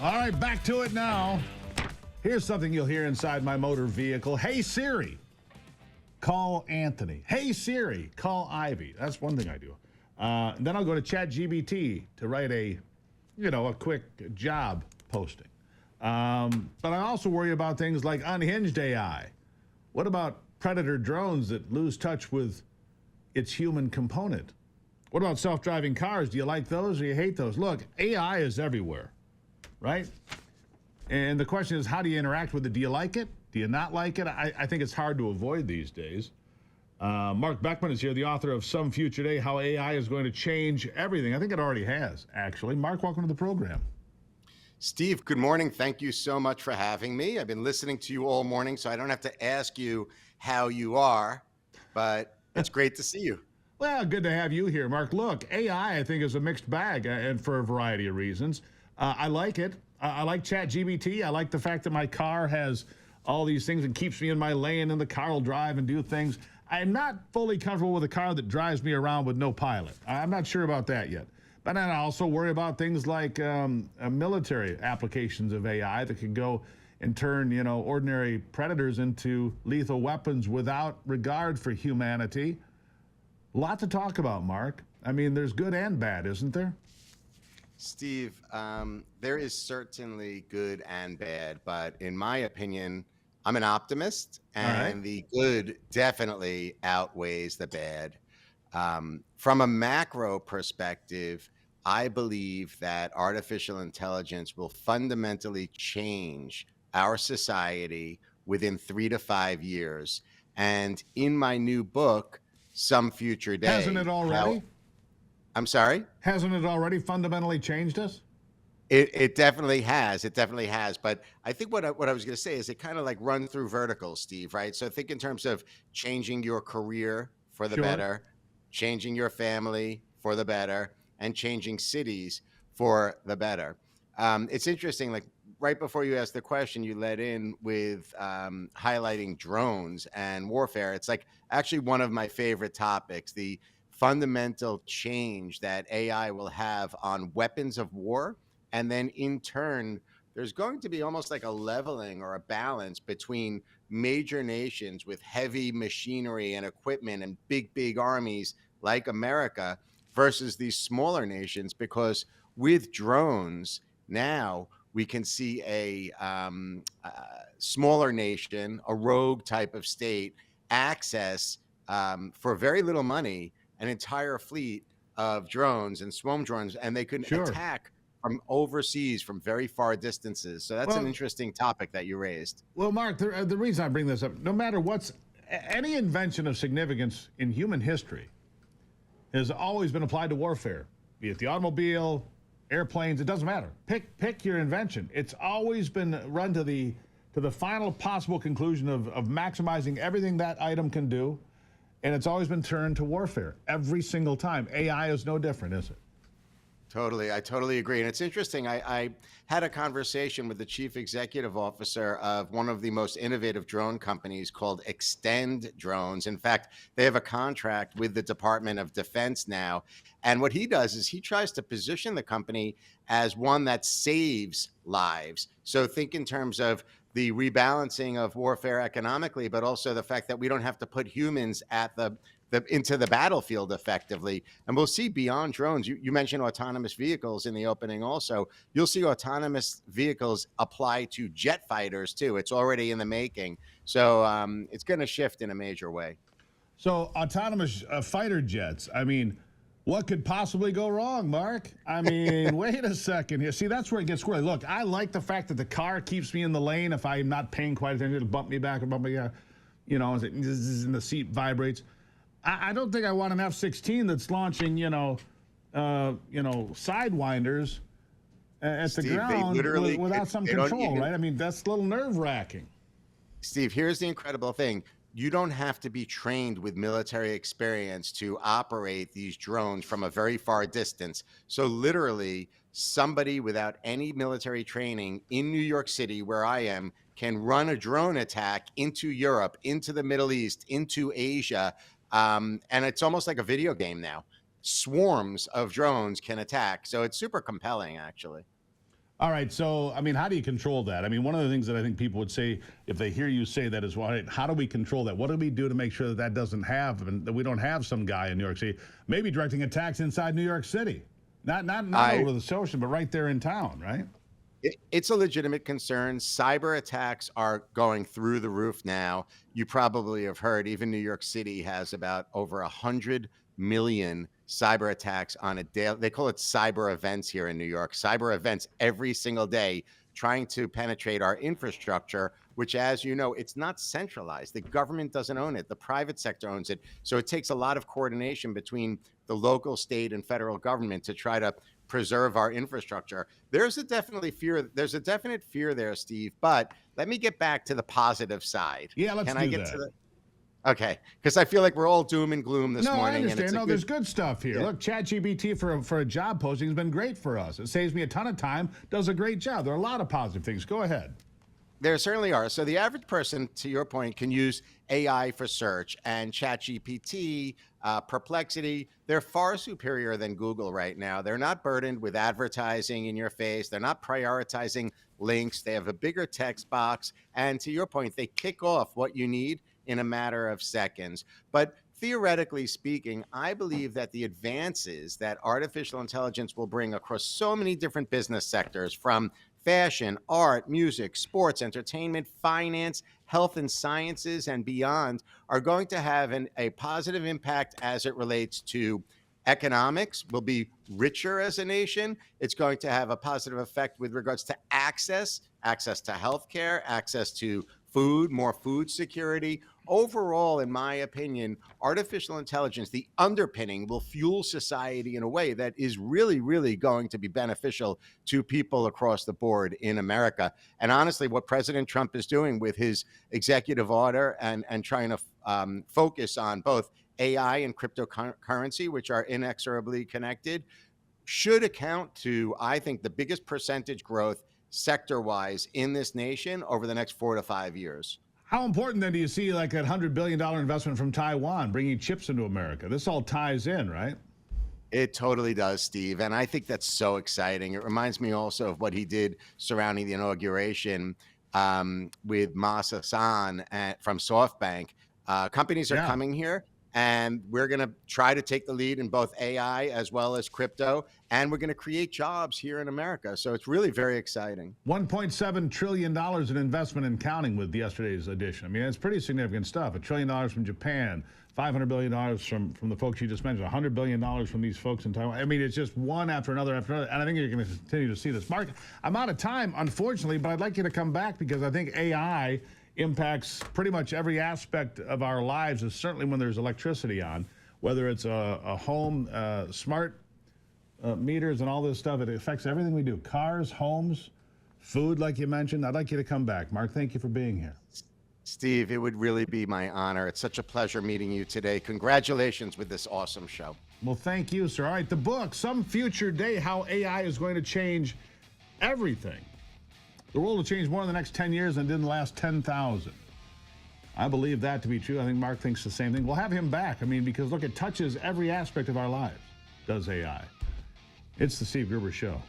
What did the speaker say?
All right, back to it now. Here's something you'll hear inside my motor vehicle. Hey, Siri, call Anthony. Hey, Siri, call Ivy. That's one thing I do. Then I'll go to ChatGPT to write a quick job posting. But I also worry about things like unhinged AI. What about predator drones that lose touch with its human component? What about self-driving cars? Do you like those or you hate those? Look, AI is everywhere, right? And the question is, how do you interact with it? Do you like it? Do you not like it? I think it's hard to avoid these days. Marc Beckman is here, the author of Some Future Day, How AI is Going to Change Everything. I think it already has, actually. Marc, welcome to the program. Steve, good morning. Thank you so much for having me. I've been listening to you all morning, so I don't have to ask you how you are, but it's great to see you. Well, good to have you here, Marc. Look, AI, I think, is a mixed bag, and for a variety of reasons. I like it. I like ChatGPT. I like the fact that my car has all these things and keeps me in my lane, and the car will drive and do things. I'm not fully comfortable with a car that drives me around with no pilot. I'm not sure about that yet. But I also worry about things like military applications of AI that can go and turn, ordinary predators into lethal weapons without regard for humanity. A lot to talk about, Marc. I mean, there's good and bad, isn't there? Steve, there is certainly good and bad, but in my opinion, I'm an optimist, and the good definitely outweighs the bad. From a macro perspective, I believe that artificial intelligence will fundamentally change our society within 3 to 5 years. And in my new book, Some Future Day. Hasn't it already? I'm sorry? Hasn't it already fundamentally changed us? It definitely has. It definitely has. But I think what I was going to say is it kind of like run through verticals, Steve, right? So think in terms of changing your career for the better, changing your family for the better, and changing cities for the better. It's interesting, like right before you asked the question, you led in with highlighting drones and warfare. It's like actually one of my favorite topics, the fundamental change that AI will have on weapons of war. And then in turn, there's going to be almost like a leveling or a balance between major nations with heavy machinery and equipment and big armies like America versus these smaller nations, because with drones now we can see a smaller nation, a rogue type of state, access for very little money an entire fleet of drones and swarm drones, and they could attack from overseas from very far distances. So that's an interesting topic that you raised. Well, Marc, the reason I bring this up, no matter what's any invention of significance in human history has always been applied to warfare, be it the automobile, airplanes, it doesn't matter. Pick your invention. It's always been run to the final possible conclusion of maximizing everything that item can do, and it's always been turned to warfare every single time. AI is no different, is it? Totally. I totally agree. And it's interesting. I had a conversation with the chief executive officer of one of the most innovative drone companies called Extend Drones. In fact, they have a contract with the Department of Defense now. And what he does is he tries to position the company as one that saves lives. So think in terms of the rebalancing of warfare economically, but also the fact that we don't have to put humans at into the battlefield effectively. And we'll see beyond drones. You mentioned autonomous vehicles in the opening also. You'll see autonomous vehicles apply to jet fighters too. It's already in the making. So it's going to shift in a major way. So autonomous fighter jets, I mean, what could possibly go wrong, Marc? I mean, wait a second here. See, that's where it gets squirrely. Look, I like the fact that the car keeps me in the lane. If I'm not paying quite attention, it'll bump me back and bump me, and the seat vibrates. I don't think I want an F-16 that's launching, sidewinders at Steve, the ground without some control, right? I mean, that's a little nerve-wracking. Steve, here's the incredible thing. You don't have to be trained with military experience to operate these drones from a very far distance. So literally, somebody without any military training in New York City, where I am, can run a drone attack into Europe, into the Middle East, into Asia. And it's almost like a video game now. Swarms of drones can attack. So it's super compelling, actually. All right, so, I mean, how do you control that? I mean, one of the things that I think people would say if they hear you say that is, well, how do we control that? What do we do to make sure that that doesn't happen, that we don't have some guy in New York City maybe directing attacks inside New York City? Not over the social, but right there in town, right? It's a legitimate concern. Cyber attacks are going through the roof now. You probably have heard even New York City has about over 100 million cyber attacks on a day. They call it cyber events here in New York. Cyber events every single day trying to penetrate our infrastructure, which, as you know, it's not centralized. The government doesn't own it. The private sector owns it. So it takes a lot of coordination between the local, state, and federal government to try to preserve our infrastructure. There's a definite fear there, Steve, but let me get back to the positive side. Yeah, let's do that. Okay, because I feel like we're all doom and gloom this morning. No, I understand. There's good stuff here. Yeah. Look, ChatGPT for a job posting has been great for us. It saves me a ton of time, does a great job. There are a lot of positive things. Go ahead. There certainly are. So the average person, to your point, can use AI for search, and ChatGPT, Perplexity, they're far superior than Google right now. They're not burdened with advertising in your face. They're not prioritizing links. They have a bigger text box. And to your point, they kick off what you need in a matter of seconds. But theoretically speaking, I believe that the advances that artificial intelligence will bring across so many different business sectors, from fashion, art, music, sports, entertainment, finance, health and sciences, and beyond, are going to have a positive impact as it relates to economics. We'll be richer as a nation. It's going to have a positive effect with regards to access to healthcare, access to food, more food security. Overall, in my opinion, artificial intelligence, the underpinning, will fuel society in a way that is really, really going to be beneficial to people across the board in America. And honestly, what President Trump is doing with his executive order and trying to focus on both AI and cryptocurrency, which are inexorably connected, should account to, I think, the biggest percentage growth sector-wise in this nation over the next 4 to 5 years. How important then do you see like that $100 billion investment from Taiwan bringing chips into America? This all ties in, right? It totally does, Steve. And I think that's so exciting. It reminds me also of what he did surrounding the inauguration with Masa Son from SoftBank. Companies are coming here, and we're going to try to take the lead in both AI as well as crypto, and we're going to create jobs here in America. So it's really very exciting. $1.7 trillion in investment and counting with yesterday's edition. I mean, it's pretty significant stuff. $1 trillion from Japan, $500 billion from the folks you just mentioned, $100 billion from these folks in Taiwan. I mean, it's just one after another after another, and I think you're going to continue to see this. Mark, I'm out of time, unfortunately, but I'd like you to come back because I think AI impacts pretty much every aspect of our lives, is certainly when there's electricity on, whether it's a home, smart meters and all this stuff. It affects everything we do, cars, homes, food, like you mentioned. I'd like you to come back. Mark, thank you for being here. Steve, it would really be my honor. It's such a pleasure meeting you today. Congratulations with this awesome show. Well, thank you, sir. All right, the book, Some Future Day, How AI is Going to Change Everything. The world will change more in the next 10 years than it did in the last 10,000. I believe that to be true. I think Mark thinks the same thing. We'll have him back. I mean, because look, it touches every aspect of our lives, does AI. It's the Steve Gruber Show.